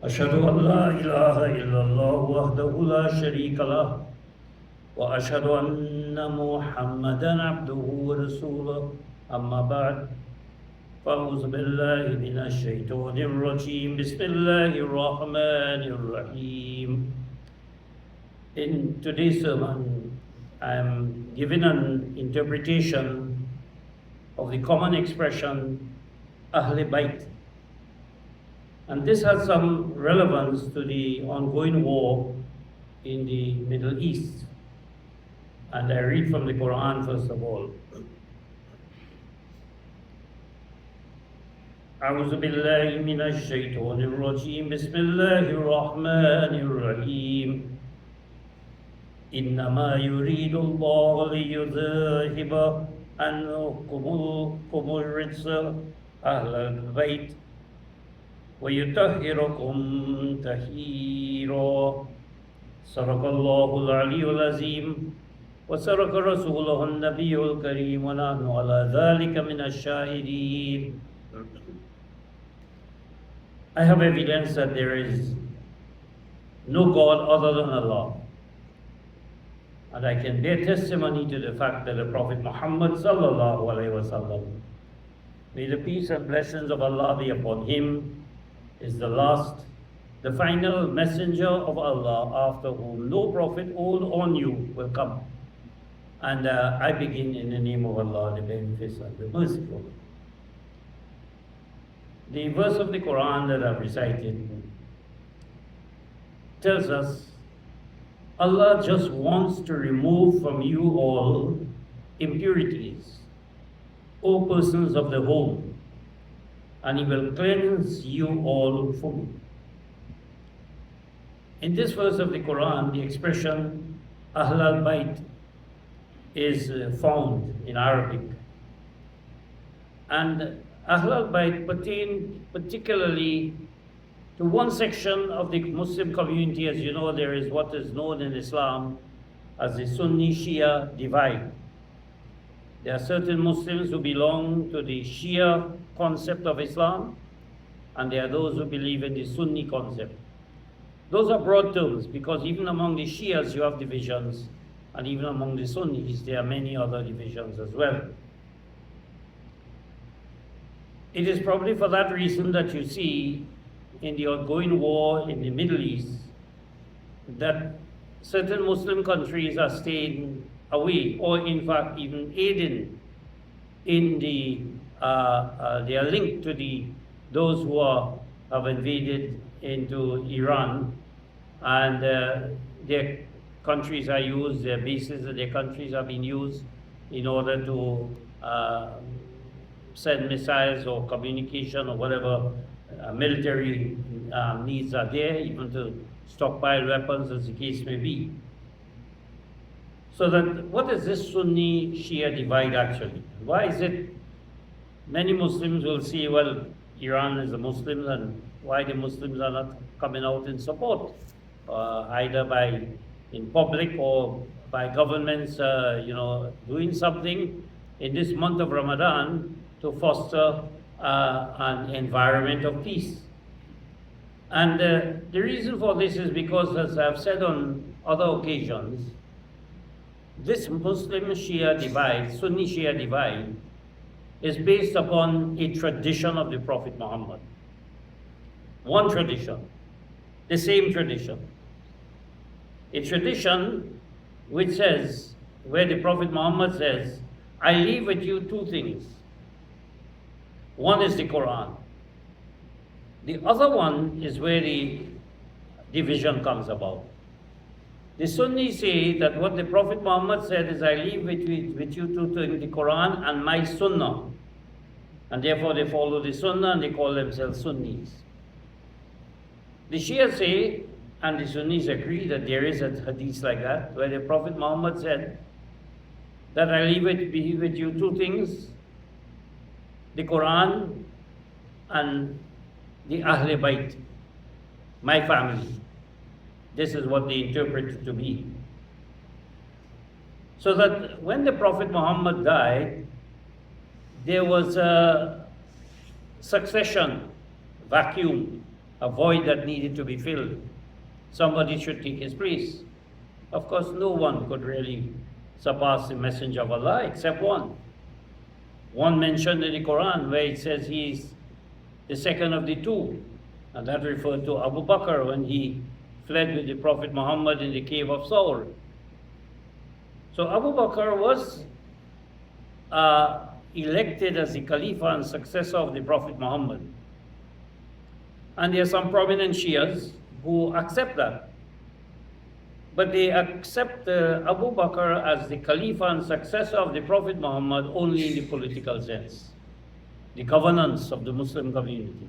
أشهد أن لا إله إلا الله وحده لا شريك له وأشهد أن محمدا عبده ورسوله أما بعد فأعوذ بالله من الشيطان الرجيم بسم الله الرحمن الرحيم. In today's sermon, I am giving an interpretation of the common expression Ahl Bait. And this has some relevance to the ongoing war in the Middle East. And I read from the Quran first of all. أعوذ بالله من الشيطان الرجيم بسم الله الرحمن الرحيم إنما يريد الله ليذهب عنكم الرجس أهل البيت ويطهركم تطهيرا صدق الله العلي العظيم وصدق رسوله النبي الكريم ونحن على ذلك من الشاهدين. I have evidence that there is no God other than Allah. And I can bear testimony to the fact that the Prophet Muhammad sallallahu alaihi wasallam, may the peace and blessings of Allah be upon him, is the last, the final messenger of Allah, after whom no prophet, old or new, will come. And I begin in the name of Allah, the Beneficent, the Merciful. The verse of the Quran that I've recited tells us Allah just wants to remove from you all impurities, O persons of the home, and He will cleanse you all fully. In this verse of the Quran, the expression Ahl Bait is found in Arabic. And Ahl Bait pertain particularly to one section of the Muslim community. As you know, there is what is known in Islam as the Sunni Shia divide. There are certain Muslims who belong to the Shia concept of Islam, and there are those who believe in the Sunni concept. Those are broad terms, because even among the Shias you have divisions, and even among the Sunnis there are many other divisions as well. It is probably for that reason that you see in the ongoing war in the Middle East that certain Muslim countries are staying away, or in fact even aiding in they are linked to those who have invaded into Iran, and their countries are used, their bases of their countries are being used in order to send missiles or communication or whatever military needs are there, even to stockpile weapons as the case may be. So that what is this Sunni Shia divide actually? Why is it many Muslims will say, well, Iran is the Muslims, and why the Muslims are not coming out in support, either in public or by governments doing something in this month of Ramadan to foster an environment of peace. And the reason for this is because, as I've said on other occasions, this Muslim Shia divide, Sunni Shia divide, is based upon a tradition of the Prophet Muhammad. One tradition, the same tradition. A tradition which says, where the Prophet Muhammad says, I leave with you two things. One is the Quran. The other one is where the division comes about. The Sunnis say that what the Prophet Muhammad said is, I leave with you two things, the Quran and my Sunnah. And therefore they follow the Sunnah and they call themselves Sunnis. The Shia say, and the Sunnis agree, that there is a hadith like that, where the Prophet Muhammad said that I leave with you two things, the Quran and the Ahl Bait, my family. This is what they interpret it to be. So that when the Prophet Muhammad died, there was a succession vacuum a void that needed to be filled. Somebody should take his place. Of course, no one could really surpass the Messenger of Allah except one. One mentioned in the Quran where it says he's the second of the two, and that referred to Abu Bakr when he fled with the Prophet Muhammad in the cave of Saur. So Abu Bakr was elected as the Khalifa and successor of the Prophet Muhammad. And there are some prominent Shias who accept that. But they accept Abu Bakr as the Khalifa and successor of the Prophet Muhammad only in the political sense, the governance of the Muslim community.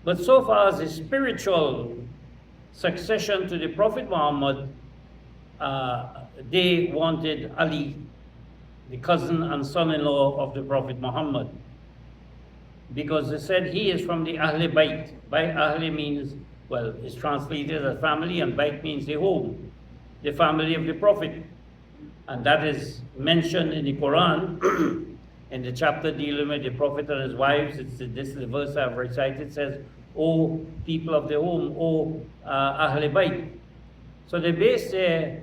But so far as the spiritual succession to the Prophet Muhammad, they wanted Ali, the cousin and son-in-law of the Prophet Muhammad, because they said he is from the Ahl Bait. Ahl means, well, it's translated as family, and Bait means the home, the family of the Prophet. And that is mentioned in the Quran, in the chapter dealing with the Prophet and his wives. This the verse I've recited says, O people of the home, O Ahl Bait. So they base their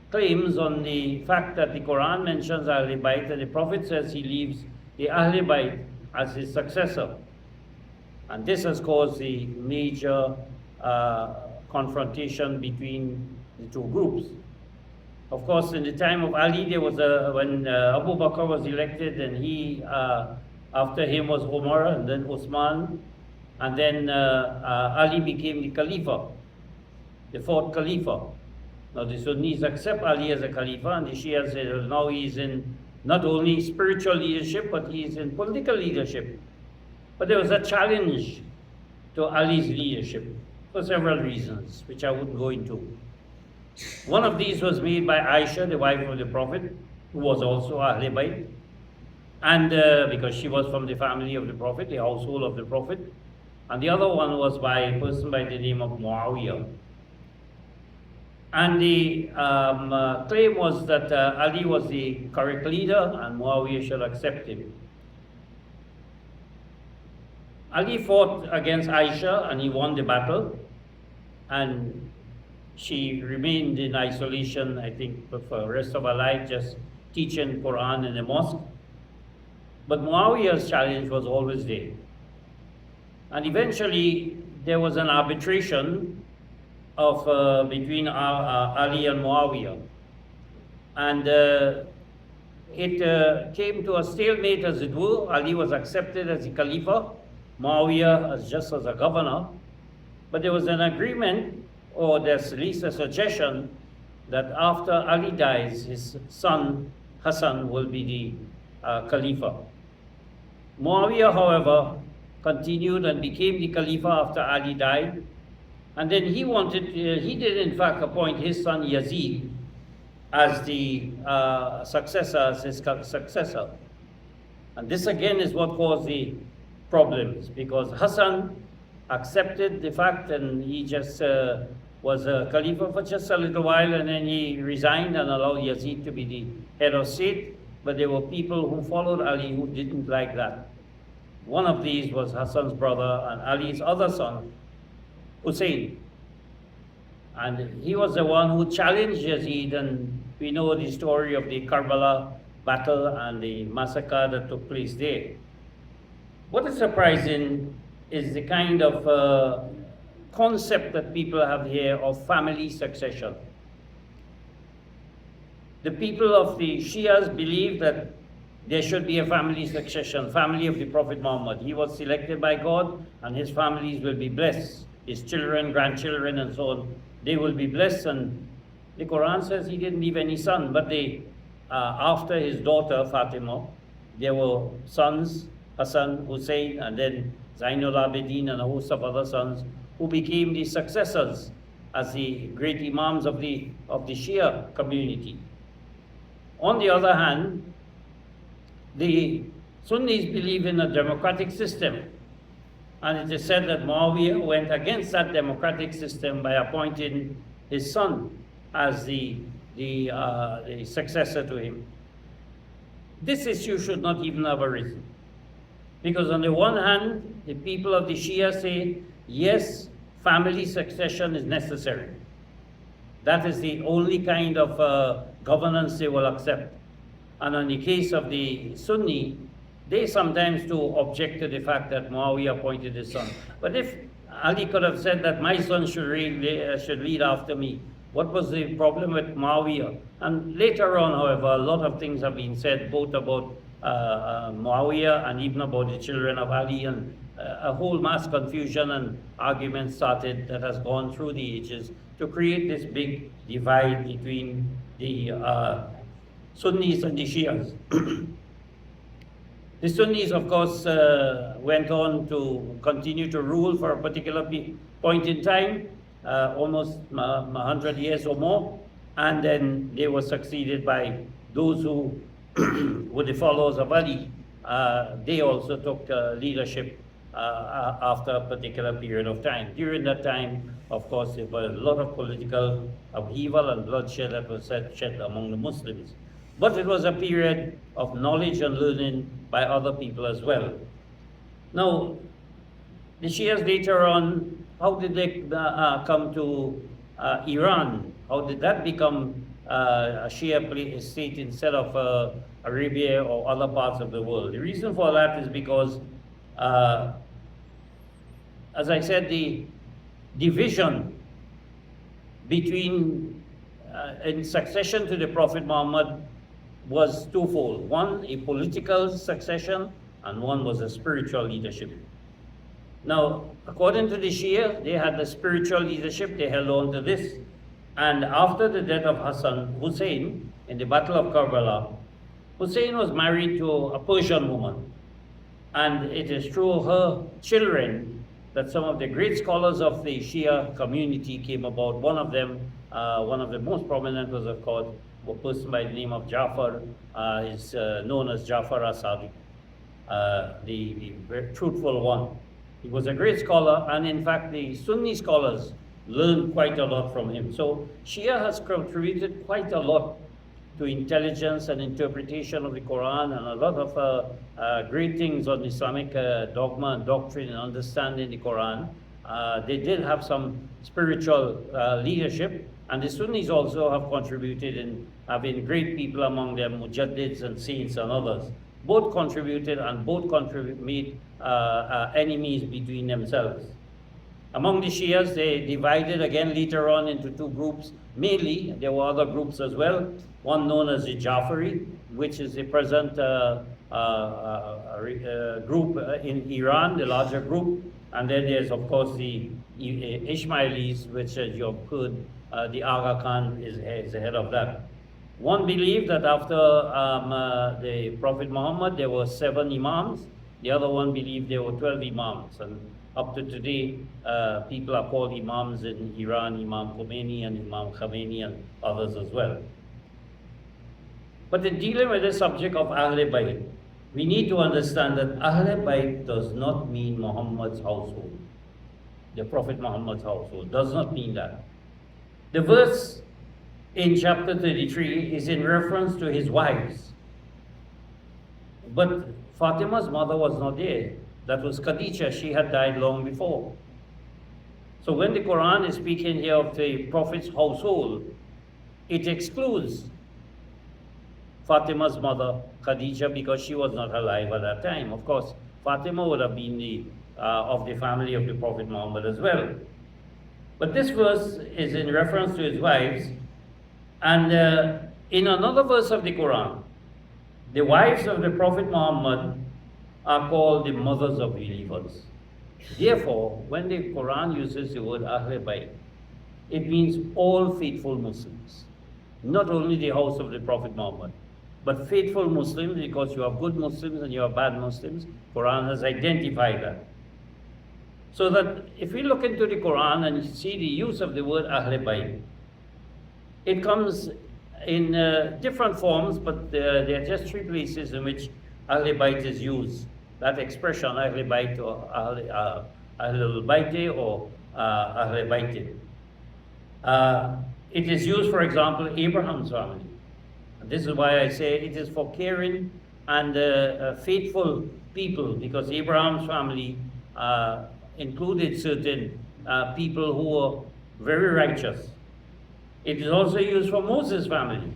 claims on the fact that the Quran mentions Ahl Bait, and the Prophet says he leaves the Ahl Bait as his successor. And this has caused the major confrontation between the two groups. Of course, in the time of Ali, there was when Abu Bakr was elected, and after him was Umar, and then Uthman, and then Ali became the Khalifa, the fourth Khalifa. Now the Sunnis accept Ali as a Khalifa, and the Shia say now he's in not only spiritual leadership, but he's in political leadership. But there was a challenge to Ali's leadership for several reasons, which I wouldn't go into. One of these was made by Aisha, the wife of the Prophet, who was also Ahl Bait, and because she was from the family of the Prophet, the household of the Prophet. And the other one was by a person by the name of Muawiyah. And the claim was that Ali was the correct leader and Muawiyah should accept him. Ali fought against Aisha and he won the battle, and she remained in isolation, I think, for the rest of her life, just teaching Quran in the mosque. But Muawiyah's challenge was always there. And eventually there was an arbitration of between Ali and Muawiyah. And it came to a stalemate, as it were. Ali was accepted as the Khalifa, Muawiyah as just as a governor. But there was an agreement, or there's at least a suggestion, that after Ali dies, his son Hassan will be the Khalifa. Muawiyah, however, continued and became the Khalifa after Ali died. And then he did in fact appoint his son Yazid as the successor, as his successor. And this again is what caused the problems, because Hassan accepted the fact, and he just was a Khalifa for just a little while, and then he resigned and allowed Yazid to be the head of state. But there were people who followed Ali who didn't like that. One of these was Hassan's brother and Ali's other son, Hussein. And he was the one who challenged Yazid, and we know the story of the Karbala battle and the massacre that took place there. What is surprising is the kind of concept that people have here of family succession. The people of the Shias believe that there should be a family succession, family of the Prophet Muhammad. He was selected by God, and his families will be blessed. His children, grandchildren, and so on, they will be blessed. And the Quran says he didn't leave any son, but after his daughter Fatima, there were sons, Hassan, Hussein, and then Zainul Abidin, and a host of other sons who became the successors as the great imams of the Shia community. On the other hand, the Sunnis believe in a democratic system, and it is said that Muawiyah went against that democratic system by appointing his son as the successor to him. This issue should not even have arisen. Because on the one hand, the people of the Shia say, yes, family succession is necessary. That is the only kind of governance they will accept. And in the case of the Sunni, they sometimes do object to the fact that Muawiyah appointed his son. But if Ali could have said that my son should lead after me, what was the problem with Muawiyah? And later on, however, a lot of things have been said, both about Muawiyah and even about the children of Ali, and a whole mass confusion and argument started that has gone through the ages to create this big divide between the Sunnis and the Shias. The Sunnis, of course, went on to continue to rule for a particular point in time, almost 100 years or more, and then they were succeeded by those who were the followers of Ali. They also took leadership after a particular period of time. During that time, of course, there was a lot of political upheaval and bloodshed that was shed among the Muslims. But it was a period of knowledge and learning by other people as well. Now, the Shias later on, how did they come to Iran? How did that become a Shia state instead of Arabia or other parts of the world? The reason for that is because, as I said, the division between in succession to the Prophet Muhammad was twofold. One, a political succession, and one was a spiritual leadership. Now, according to the Shia, they had the spiritual leadership, they held on to this. And after the death of Hussein in the Battle of Karbala, Hussein was married to a Persian woman. And it is through her children that some of the great scholars of the Shia community came about. One of them, one of the most prominent was, of course, a person by the name of Jafar, is known as Jafar as-Sadiq, the very truthful one. He was a great scholar, and in fact, the Sunni scholars learned quite a lot from him. So Shia has contributed quite a lot to intelligence and interpretation of the Quran, and a lot of great things on Islamic dogma and doctrine and understanding the Quran. They did have some spiritual leadership, and the Sunnis also have contributed in having great people among them, mujaddids and saints and others. Both contributed, and both made enemies between themselves. Among the Shias, they divided again later on into two groups. Mainly, there were other groups as well. One known as the Jafari, which is the present group in Iran, the larger group. And then there's, of course, the Ismailis, which, as you have heard, the Aga Khan is the head of that. One believed that after the Prophet Muhammad, there were 7 imams. The other one believed there were 12 imams. And up to today, people are called imams in Iran, Imam Khomeini and Imam Khamenei and others as well. But in dealing with the subject of Ahl Bait, we need to understand that Ahl Bait does not mean Muhammad's household. The Prophet Muhammad's household does not mean that. The verse in chapter 33 is in reference to his wives. But Fatima's mother was not there. That was Khadeejah. She had died long before. So when the Quran is speaking here of the Prophet's household, it excludes Fatima's mother, Khadeejah, because she was not alive at that time. Of course, Fatima would have been of the family of the Prophet Muhammad as well. But this verse is in reference to his wives. And in another verse of the Quran, the wives of the Prophet Muhammad are called the mothers of believers. Therefore, when the Quran uses the word Ahl Bait, it means all faithful Muslims. Not only the house of the Prophet Muhammad, but faithful Muslims, because you have good Muslims and you have bad Muslims. Quran has identified that. So that if we look into the Quran and see the use of the word Ahl Bait, it comes in different forms, but there are just 3 places in which Ahl Bait is used. That expression, Ahl Bait or Ahlul Baiti or Ahl Baitin. It is used, for example, Abraham's family. This is why I say it is for caring and faithful people, because Abraham's family included certain people who were very righteous. It is also used for Moses' family.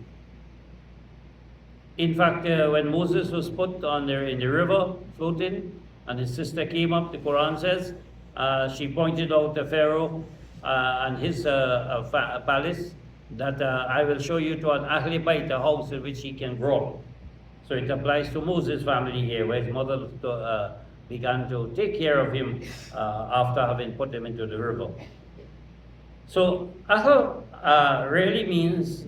In fact, when Moses was put in the river floating, and his sister came up, the Quran says, she pointed out to Pharaoh and his palace that I will show you to an Ahl Bait, a house in which he can grow. So it applies to Moses' family here, where his mother began to take care of him after having put him into the river. So Ahl really means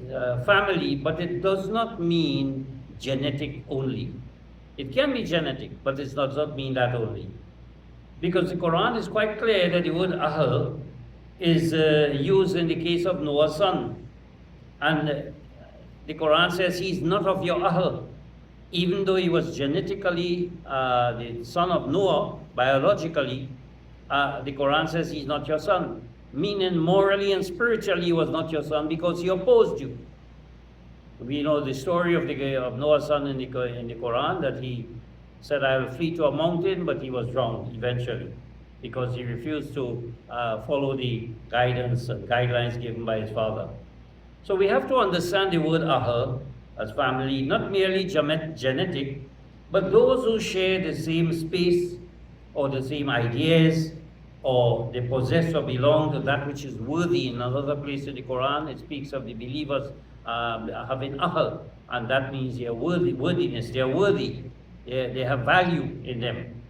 family, but it does not mean genetic only. It can be genetic, but it does not mean that only. Because the Quran is quite clear that the word Ahl is used in the case of Noah's son. And the Quran says he's not of your Ahl. Even though he was genetically the son of Noah, biologically, the Quran says he's not your son. Meaning morally and spiritually he was not your son because he opposed you. We know the story of Noah's son in the Quran, that he said, I will flee to a mountain, but he was drowned eventually because he refused to follow the guidance and guidelines given by his father. So we have to understand the word Ahl as family, not merely genetic, but those who share the same space or the same ideas, or they possess or belong to that which is worthy. In another place in the Quran, it speaks of the believers having Ahl, and that means their worthiness, they are worthy, they have value in them.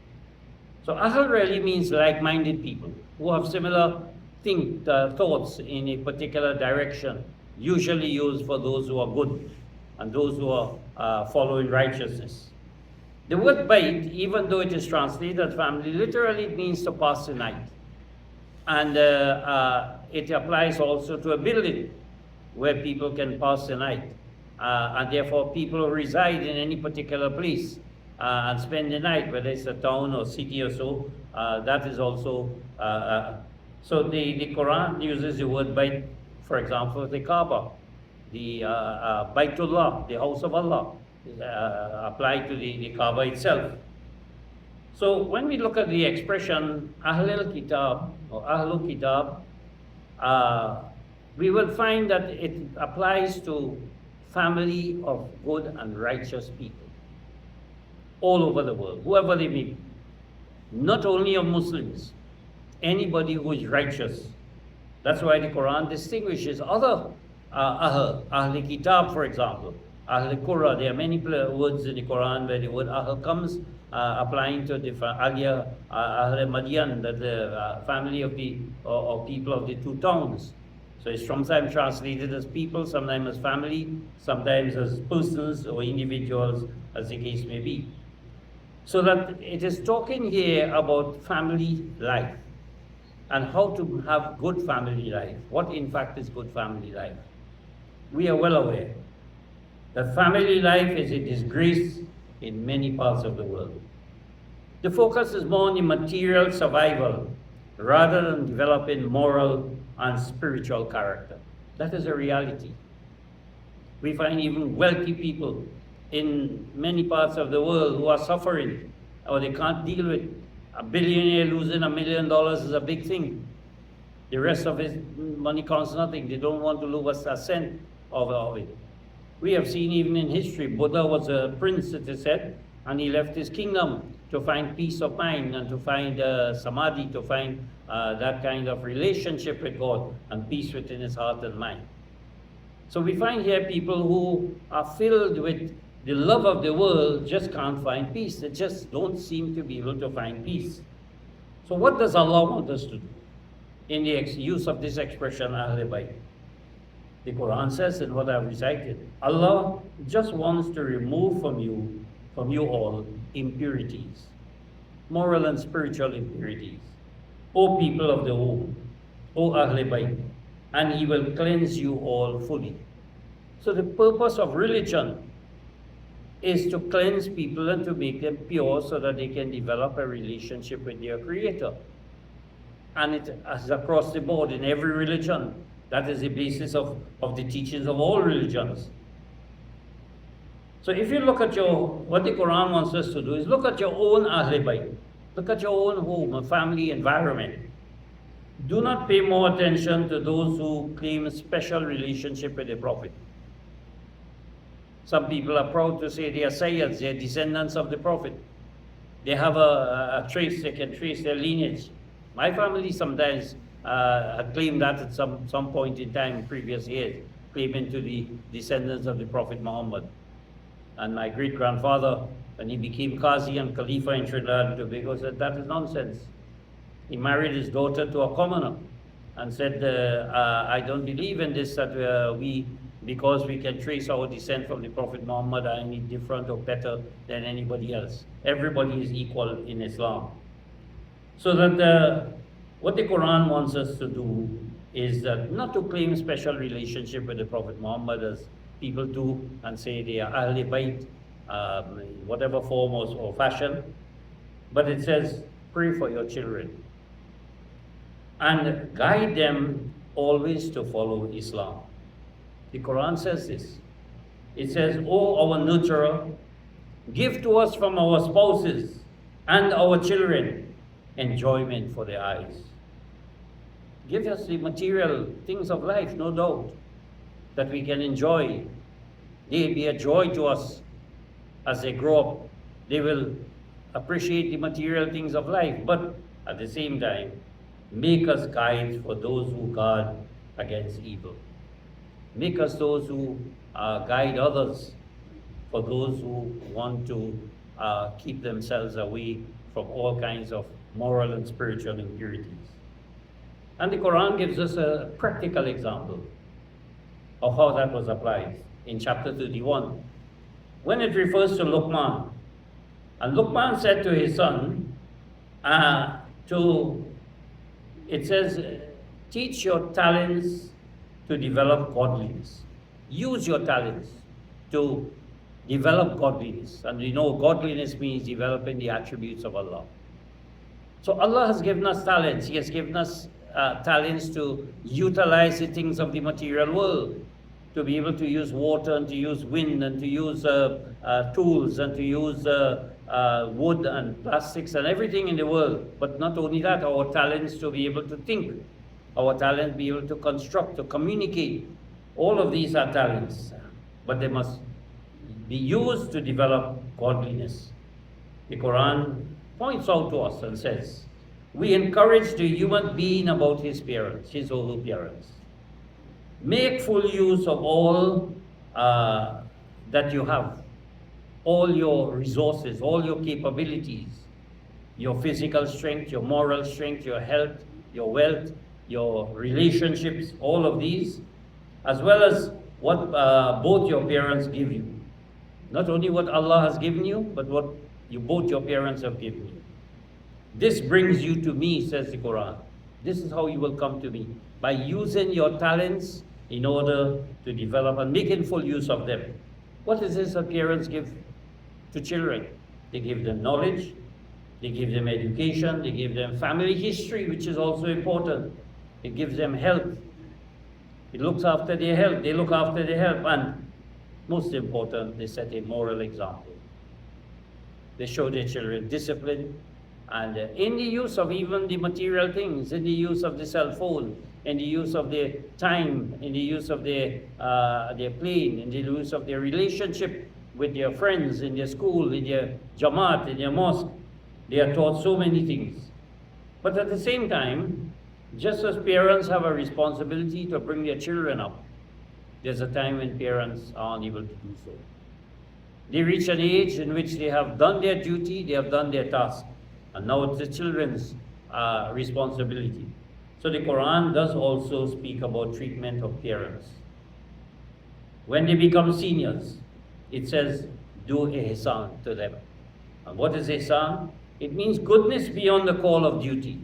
So Ahl really means like-minded people who have similar thoughts in a particular direction, usually used for those who are good and those who are following righteousness. The word bait, even though it is translated family, literally it means to pass the night. And it applies also to a building where people can pass the night. And therefore people who reside in any particular place and spend the night, whether it's a town or city or so, that is also, so the Quran uses the word bait, for example, the Kaaba, the Baitullah, the house of Allah, applied to the Kaaba itself. So when we look at the expression Ahlul Kitab or Ahlul Kitab, we will find that it applies to family of good and righteous people all over the world, whoever they may be. Not only of Muslims, anybody who is righteous. That's why the Quran distinguishes other Ahl Kitab, for example, Ahl Qura. There are many words in the Quran where the word Ahl comes, applying to the Ahl Madian, that the family of the or people of the two towns. So it's sometimes translated as people, sometimes as family, sometimes as persons or individuals, as the case may be. So that it is talking here about family life and how to have good family life. What in fact is good family life? We are well aware that family life is a disgrace in many parts of the world. The focus is more on the material survival rather than developing moral and spiritual character. That is a reality. We find even wealthy people in many parts of the world who are suffering, or they can't deal with a billionaire losing $1 million is a big thing. The rest of his money counts nothing. They don't want to lose a cent of it. We have seen even in history, Buddha was a prince, it is said, and he left his kingdom to find peace of mind and to find samadhi, to find that kind of relationship with God and peace within his heart and mind. So we find here people who are filled with the love of the world just can't find peace. They just don't seem to be able to find peace. So what does Allah want us to do in the use of this expression, Ahl Bait? The Quran says in what I've recited, Allah just wants to remove from you all impurities, moral and spiritual impurities. O people of the home, O Ahl Bait, and He will cleanse you all fully. So the purpose of religion is to cleanse people and to make them pure so that they can develop a relationship with their Creator. And it is across the board in every religion. That is the basis of the teachings of all religions. So if you look at what the Quran wants us to do is look at your own Ahl Bait. Look at your own home, a family environment. Do not pay more attention to those who claim a special relationship with the Prophet. Some people are proud to say they are Sayyids, they are descendants of the Prophet. They have a trace, they can trace their lineage. My family sometimes claimed that at some point in time in previous years, claiming to be descendants of the Prophet Muhammad. And my great-grandfather, when he became Qazi and Khalifa in Trinidad and Tobago, said that is nonsense. He married his daughter to a commoner and said, I don't believe in this, that because we can trace our descent from the Prophet Muhammad, are any different or better than anybody else. Everybody is equal in Islam. So that what the Quran wants us to do is that not to claim special relationship with the Prophet Muhammad as people do and say they are Ahl Bait, whatever form or fashion, but it says, pray for your children and guide them always to follow Islam. The Quran says this. It says, O our nurturer, give to us from our spouses and our children enjoyment for their eyes. Give us the material things of life, no doubt, that we can enjoy. They be a joy to us as they grow up. They will appreciate the material things of life, but at the same time, make us guides for those who guard against evil. Make us those who guide others, for those who want to keep themselves away from all kinds of moral and spiritual impurities. And the Quran gives us a practical example of how that was applied in chapter 31, when it refers to Luqman. And Luqman said to his son, it says, teach your talents to develop godliness. Use your talents to develop godliness. And we know godliness means developing the attributes of Allah. So Allah has given us talents. He has given us talents to utilize the things of the material world, to be able to use water and to use wind and to use tools and to use wood and plastics and everything in the world. But not only that, our talents to be able to think, our talent to be able to construct, to communicate. All of these are talents, but they must be used to develop godliness. The Quran points out to us and says, we encourage the human being about his parents, his or her parents. Make full use of all that you have, all your resources, all your capabilities, your physical strength, your moral strength, your health, your wealth, your relationships, all of these, as well as what both your parents give you. Not only what Allah has given you, but what both your parents have given you. This brings you to me, says the Quran. This is how you will come to me, by using your talents in order to develop and making full use of them. What is this that parents give to children? They give them knowledge, they give them education, they give them family history, which is also important. It gives them health. It looks after their health, they look after their health, and most important, they set a moral example. They show their children discipline, and in the use of even the material things, in the use of the cell phone, in the use of their time, in the use of their plane, in the use of their relationship with their friends, in their school, in their jamaat, in their mosque, they are taught so many things. But at the same time, just as parents have a responsibility to bring their children up, there's a time when parents are unable to do so. They reach an age in which they have done their duty, they have done their task, and now it's the children's responsibility. So the Quran does also speak about treatment of parents. When they become seniors, it says, do ihsan to them. And what is ihsan? It means goodness beyond the call of duty.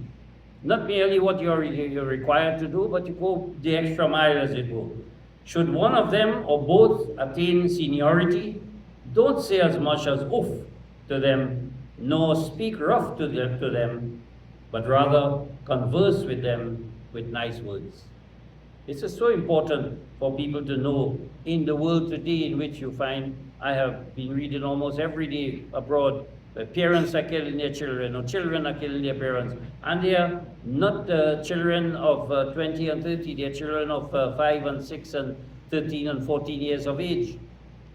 Not merely what you're required to do, but you go the extra mile, as it were. Should one of them or both attain seniority, don't say as much as oof to them, nor speak rough to them, but rather converse with them with nice words. This is so important for people to know in the world today, in which you find I have been reading almost every day abroad. Parents are killing their children, or children are killing their parents. And they are not children of 20 and 30, they are children of 5 and 6 and 13 and 14 years of age,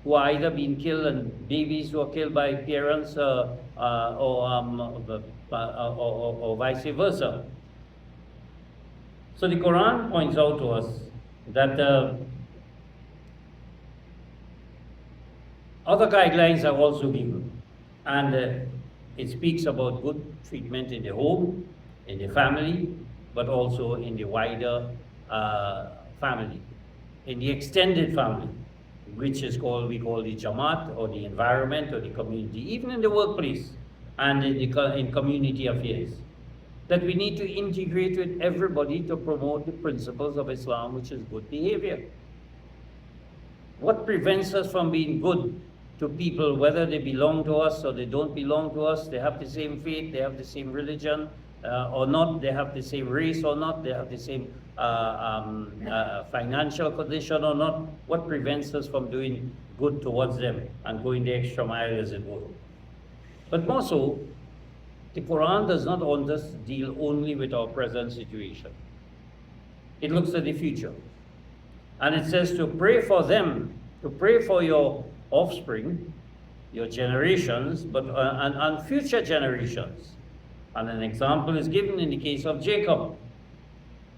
who are either being killed, and babies who are killed by parents or vice versa. So the Quran points out to us that other guidelines are also given, and it speaks about good treatment in the home, in the family, but also in the wider family, in the extended family, which is we call the Jamaat, or the environment, or the community, even in the workplace and in community affairs, that we need to integrate with everybody to promote the principles of Islam, which is good behavior. What prevents us from being good to people, whether they belong to us or they don't belong to us, they have the same faith, they have the same religion or not, they have the same race or not, they have the same financial condition or not? What prevents us from doing good towards them and going the extra mile, as it were? But more so, the Quran does not want us to deal only with our present situation. It looks at the future. And it says to pray for them, to pray for your offspring, your generations, but and future generations. And an example is given in the case of Jacob,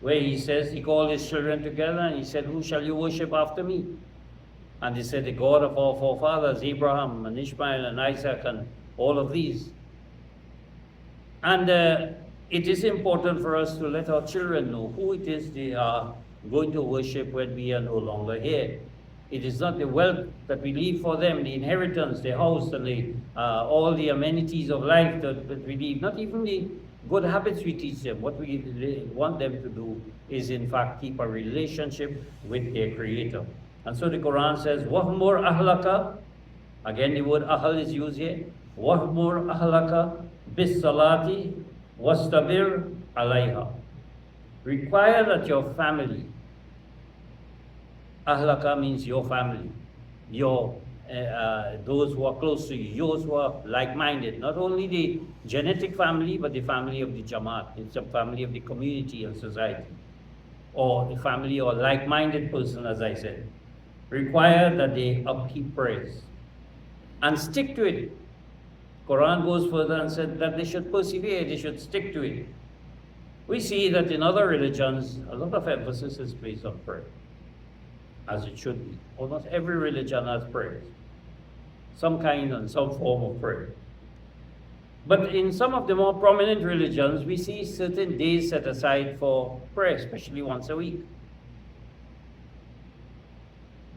where he says, he called his children together and he said, who shall you worship after me? And he said, the God of our forefathers, Abraham and Ishmael and Isaac and all of these. And it is important for us to let our children know who it is they are going to worship when we are no longer here. It is not the wealth that we leave for them, the inheritance, the house, and all the amenities of life that we leave, not even the good habits we teach them. What we want them to do is, in fact, keep a relationship with their Creator. And so the Quran says, وَهْمُرْ أَهْلَكَ, again the word ahl is used here, وَهْمُرْ أَهْلَكَ بِالصَّلَاةِ وَاسْتَبِرْ عَلَيْهَا. Require that your family, ahlaka means your family, your those who are close to you, those who are like-minded, not only the genetic family, but the family of the Jamaat. It's a family of the community and society, or a family or like-minded person, as I said. Require that they upkeep prayers and stick to it. Quran goes further and said that they should persevere, they should stick to it. We see that in other religions, a lot of emphasis is placed on prayer, as it should be. Almost every religion has prayers, some kind and some form of prayer. But in some of the more prominent religions, we see certain days set aside for prayer, especially once a week.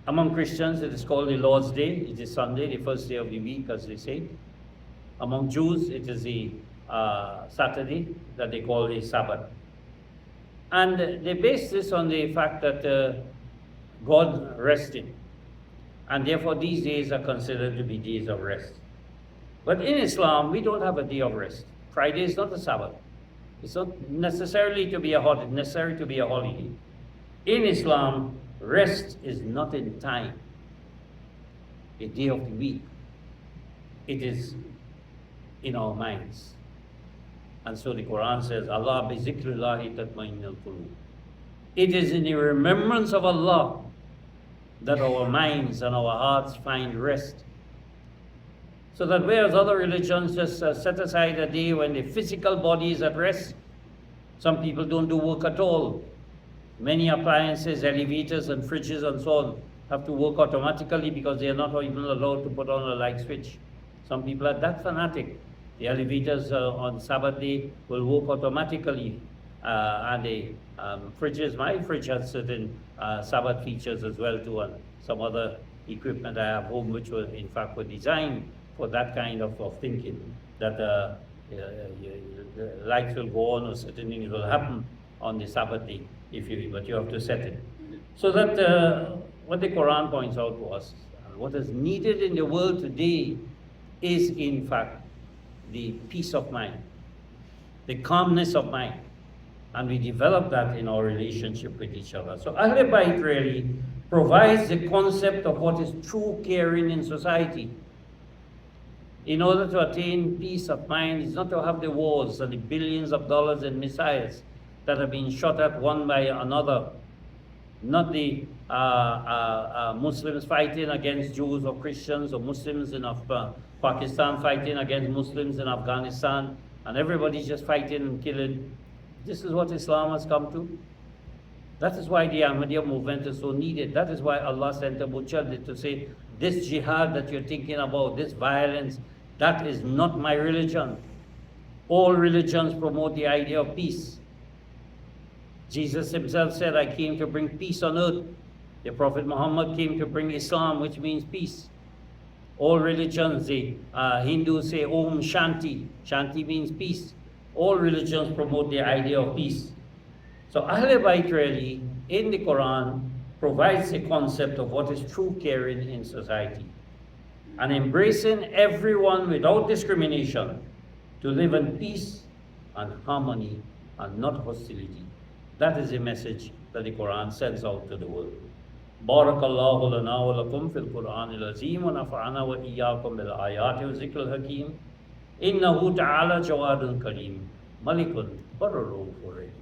Among Christians, it is called the Lord's Day. It is Sunday, the first day of the week, as they say. Among Jews, it is the Saturday that they call the Sabbath. And they base this on the fact that God rested, and therefore these days are considered to be days of rest. But in Islam, we don't have a day of rest. Friday is not a Sabbath. It's not necessary to be a holiday. In Islam, rest is not in time, a day of the week. It is in our minds. And so the Quran says, Allah bi zikrillahi tatma'innul qulub. It is in the remembrance of Allah that our minds and our hearts find rest. So that whereas other religions just set aside a day when the physical body is at rest, some people don't do work at all. Many appliances, elevators and fridges and so on have to work automatically because they are not even allowed to put on a light switch. Some people are that fanatic. The elevators on Sabbath day will work automatically, and the fridges, my fridge has certain Sabbath features as well too, and some other equipment I have home which were in fact were designed for that kind of thinking, that the lights will go on or certain things will happen on the Sabbath day, but you have to set it. So that what the Quran points out to us, what is needed in the world today is in fact the peace of mind, the calmness of mind. And we develop that in our relationship with each other. So Ahl Bait really provides the concept of what is true caring in society. In order to attain peace of mind, is not to have the wars and the billions of dollars in missiles that have been shot at one by another, not the Muslims fighting against Jews or Christians, or Muslims in Pakistan fighting against Muslims in Afghanistan, and everybody's just fighting and killing. This is what Islam has come to. That is why the Ahmadiyya movement is so needed. That is why Allah sent Abu Chalid to say, this jihad that you're thinking about, this violence, that is not my religion. All religions promote the idea of peace. Jesus himself said, I came to bring peace on earth. The Prophet Muhammad came to bring Islam, which means peace. All religions, the Hindus say Om Shanti. Shanti means peace. All religions promote the idea of peace. So Ahl Bait really, in the Quran, provides the concept of what is true caring in society, and embracing everyone without discrimination to live in peace and harmony and not hostility. That is the message that the Quran sends out to the world. Barakallahu lana wa lakum fil Quran al-Azim wa nafa'ana wa iyyakum bil ayati wa zikr al-hakim. Innahu ta'ala jawadun kareem, malikun barrun rahim.